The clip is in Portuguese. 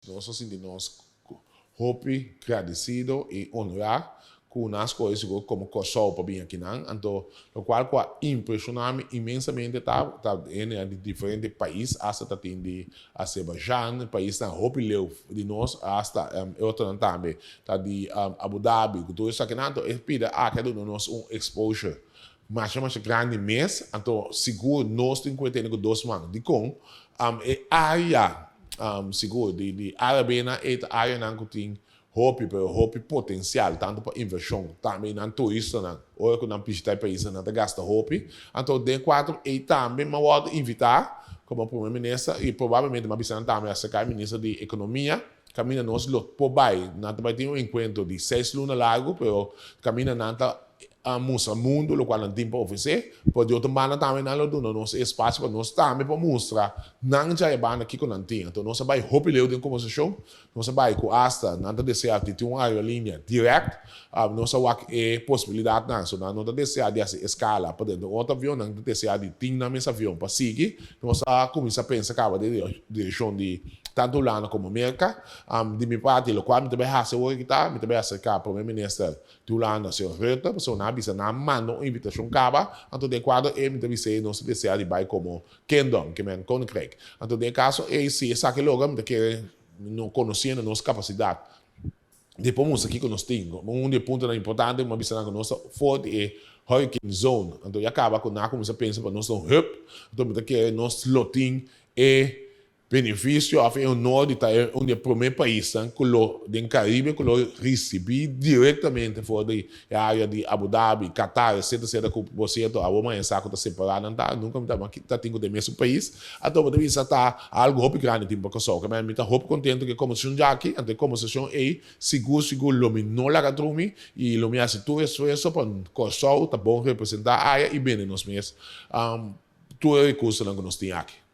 nós sentimos hopi, agradecido e honrar com umas coisas como coçou para vir aqui, não? Então, o qual impressiona-me imensamente tá em diferentes países, até tem de Azerbaijão, país na hopi leu de nós, até outro também, tá de Abu Dhabi, tudo isso aqui, não? Então, pida que do nós exposure mais grande mês, então seguro nós temos que ter dois mãos de com área seguro de Arabe na área não tem hopi potencial tanto para inversão também não turista não ou que não visitar país não gasta hopi então de quatro e também me vou invitar como primeiro-ministro e provavelmente me visita também a secretária-ministra de economia caminha nós por baixo não vai ter encontro de 6 lunas largo pero caminha não mostra mundo, o qual não tem para oferecer, pode outra maneira também não do nosso espaço para nós também para mostrar, não já é banda aqui que não tem, então nós vai roubar leu de conversação, nós vai com asta, não está deseado ter uma linha direct, nós vai possibilidade não, so não está deseado de escala, para dentro outro avião não está deseado de ter na mesa avião para seguir, nós começa a pensar acaba de direção de tanto lá como América, de minha parte, o qual me também hace hoje que tá, me também acercar para o primeiro-ministro de Holanda, senhor Rutte, pessoa na bisa na manda uma invitação caba, então de quadro me também sei não se deseja de vai como Kingdom, que men Koninkrijk, então de caso se essa que logo me quer não conhecendo nossa capacidade. Depois nós aqui que nós temos, dos pontos importantes, uma bisa na nossa forte é Hurricane Zone, então acaba com nada como você pensa para nós hub, então me quer nós loting e benefício a o norte está onde é o primeiro país que do Caribe que recebe diretamente fora da área de Abu Dhabi, Qatar, etc. Que você a uma é saco está separado não nunca está tendo o mesmo país então você está algo muito grande tipo que só que me está muito contente que como se já aqui então como se é seguro lominou lá trumi e lo me hace tudo isso para coçar tá bom representar a área e bem nos meses tudo recurso que nós temos aqui